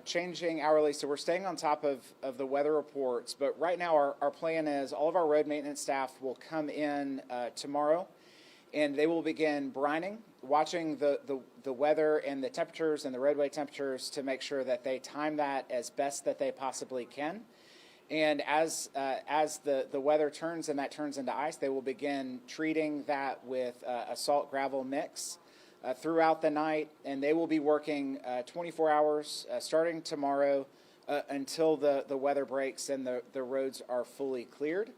changing hourly, so we're staying on top of the weather reports. But right now, our plan is all of our road maintenance staff will come in tomorrow, and they will begin brining, watching the weather and the temperatures and the roadway temperatures to make sure that they time that as best that they possibly can. And as the weather turns and that turns into ice, they will begin treating that with a salt gravel mix throughout the night, and they will be working 24 hours starting tomorrow until the weather breaks and the roads are fully cleared.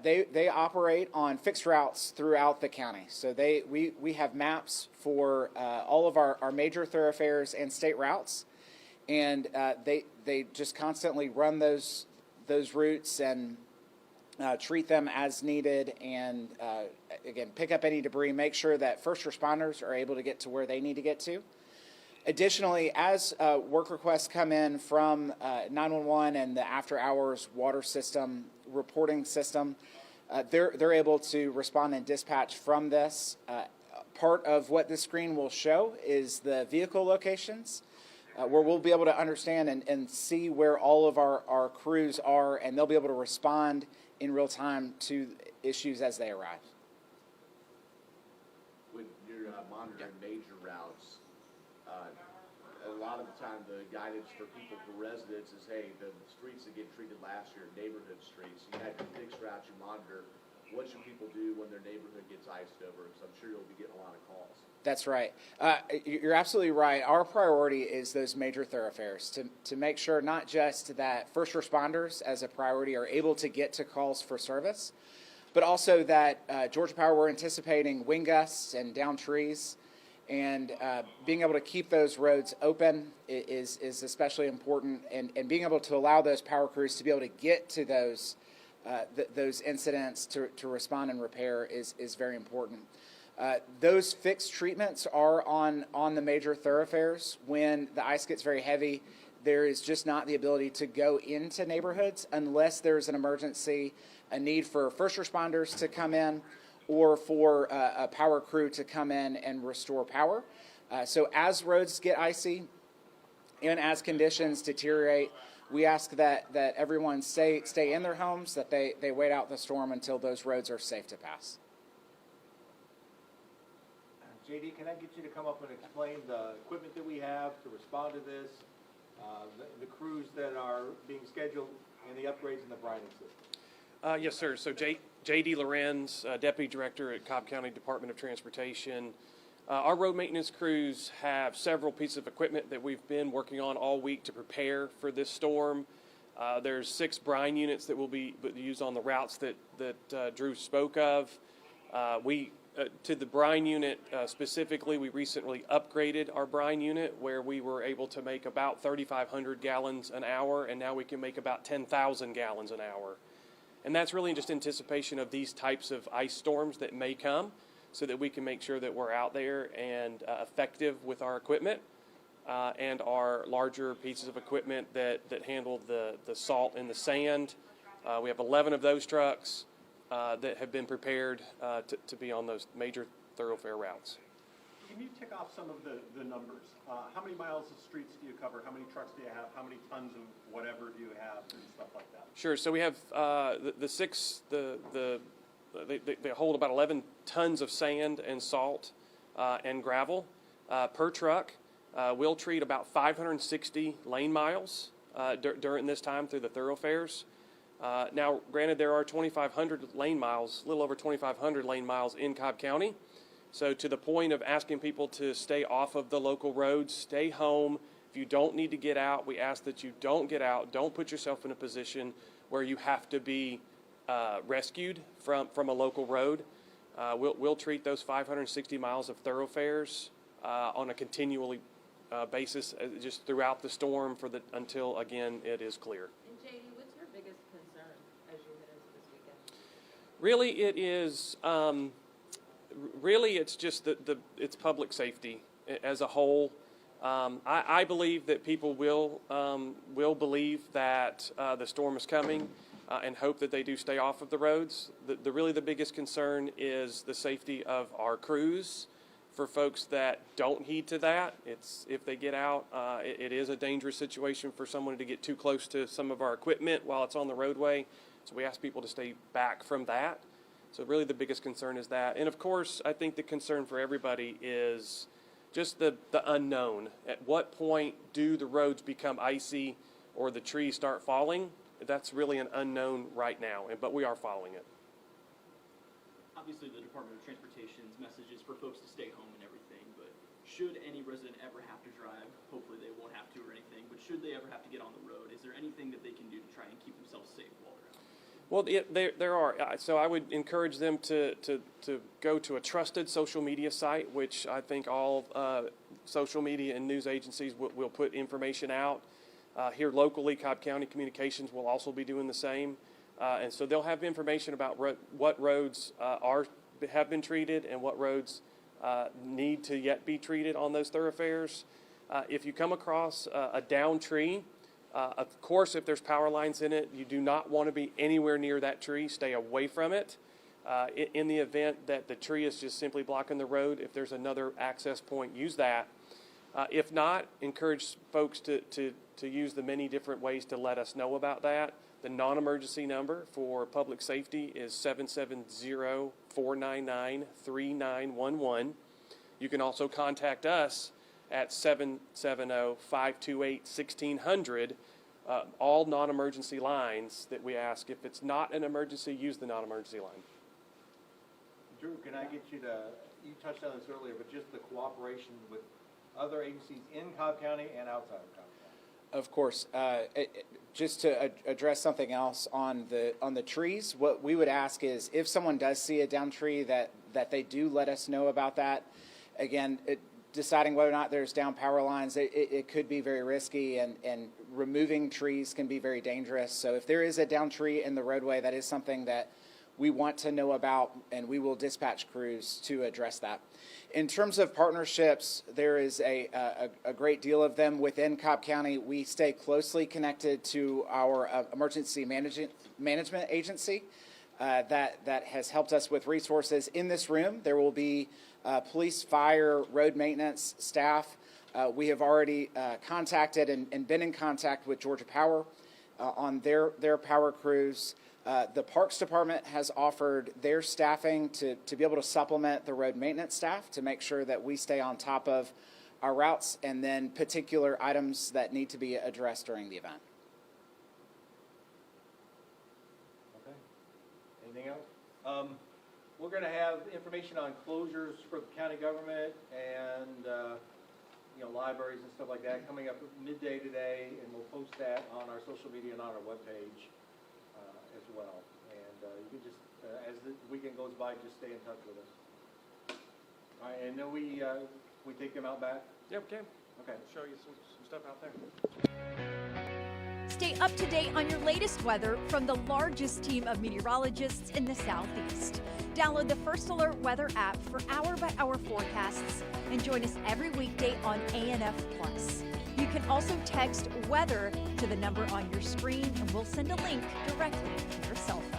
They operate on fixed routes throughout the county. So we have maps for all of our major thoroughfares and state routes, and they just constantly run those routes and treat them as needed, and again, pick up any debris, make sure that first responders are able to get to where they need to get to. Additionally, as work requests come in from 911 and the after hours water system reporting system, they're able to respond and dispatch from this. Part of what this screen will show is the vehicle locations, where we'll be able to understand and see where all of our crews are, and they'll be able to respond in real time to issues as they arise. When you're monitoring major routes, a lot of the time the guidance for people, for residents, is, hey, the streets that get treated last year, neighborhood streets, you had your fixed routes you monitor. What should people do when their neighborhood gets iced over? Because I'm sure you'll be getting a lot of calls. That's right. You're absolutely right. Our priority is those major thoroughfares to make sure not just that first responders as a priority are able to get to calls for service, but also that Georgia Power, we're anticipating wind gusts and down trees, and being able to keep those roads open is especially important, and being able to allow those power crews to be able to get to those incidents to respond and repair is very important. Those fixed treatments are on the major thoroughfares. When the ice gets very heavy, there is just not the ability to go into neighborhoods unless there's an emergency, a need for first responders to come in, or for a power crew to come in and restore power. So as roads get icy and as conditions deteriorate, we ask that everyone stay in their homes, that they wait out the storm until those roads are safe to pass. JD, can I get you to come up and explain the equipment that we have to respond to this, the crews that are being scheduled, and the upgrades in the brining system? Yes, sir. So J.D. Lorenz, Deputy Director at Cobb County Department of Transportation. Our road maintenance crews have several pieces of equipment that we've been working on all week to prepare for this storm. There's 6 brine units that will be used on the routes that Drew spoke of. To the brine unit specifically, we recently upgraded our brine unit, where we were able to make about 3,500 gallons an hour, and now we can make about 10,000 gallons an hour. And that's really in just anticipation of these types of ice storms that may come, so that we can make sure that we're out there and effective with our equipment and our larger pieces of equipment that handle the salt and the sand. We have 11 of those trucks that have been prepared to be on those major thoroughfare routes. Can you tick off some of the numbers? How many miles of streets do you cover? How many trucks do you have? How many tons of whatever do you have, and stuff like that? Sure. So we have the 6. They hold about 11 tons of sand and salt and gravel per truck. We'll treat about 560 lane miles during this time through the thoroughfares. Now, granted, there are 2,500 lane miles, a little over 2,500 lane miles in Cobb County. So to the point of asking people to stay off of the local roads, stay home. If you don't need to get out, we ask that you don't get out. Don't put yourself in a position where you have to be rescued from a local road. We'll treat those 560 miles of thoroughfares on a continually basis just throughout the storm until, again, it is clear. And JD, what's your biggest concern as you head into this weekend? Really, it is. Really, it's just it's public safety as a whole. I believe that people will believe that the storm is coming and hope that they do stay off of the roads. Really the biggest concern is the safety of our crews for folks that don't heed to that. If they get out, it is a dangerous situation for someone to get too close to some of our equipment while it's on the roadway. So we ask people to stay back from that. So really the biggest concern is that. And of course, I think the concern for everybody is just the unknown. At what point do the roads become icy or the trees start falling? That's really an unknown right now, but we are following it. Obviously, the Department of Transportation's message is for folks to stay home and everything, but should any resident ever have to drive, hopefully they won't have to or anything, but should they ever have to get on the road, is there anything that they can do to try and keep themselves safe while they're out? Well, there are. So I would encourage them to go to a trusted social media site, which I think all social media and news agencies will put information out. Here locally, Cobb County Communications will also be doing the same. And so they'll have information about what roads have been treated and what roads need to yet be treated on those thoroughfares. If you come across a downed tree, of course, if there's power lines in it, you do not want to be anywhere near that tree. Stay away from it. In the event that the tree is just simply blocking the road, if there's another access point, use that. If not, encourage folks to use the many different ways to let us know about that. The non-emergency number for public safety is 770-499-3911. You can also contact us at 770-528-1600. All non-emergency lines that we ask. If it's not an emergency, use the non-emergency line. Drew, can I get you to, you touched on this earlier, but just the cooperation with other agencies in Cobb County and outside of Cobb County? Of course. Just to address something else on the trees, what we would ask is if someone does see a downed tree that they do let us know about that. Again, deciding whether or not there's down power lines, it could be very risky, and removing trees can be very dangerous. So if there is a downed tree in the roadway, that is something that we want to know about, and we will dispatch crews to address that. In terms of partnerships, there is a great deal of them within Cobb County. We stay closely connected to our emergency management agency that has helped us with resources. In this room, there will be police, fire, road maintenance staff. We have already contacted and been in contact with Georgia Power on their power crews. The Parks Department has offered their staffing to be able to supplement the road maintenance staff to make sure that we stay on top of our routes and then particular items that need to be addressed during the event. Okay. Anything else? We're going to have information on closures for the county government and libraries and stuff like that coming up midday today, and we'll post that on our social media and on our webpage as well. And you can just, as the weekend goes by, just stay in touch with us. All right, and then we take them out back? Yeah, we can. Okay. I'll show you some stuff out there. Stay up to date on your latest weather from the largest team of meteorologists in the Southeast. Download the First Alert Weather app for hour-by-hour forecasts and join us every weekday on ANF+. You can also text WEATHER to the number on your screen, and we'll send a link directly to your cell phone.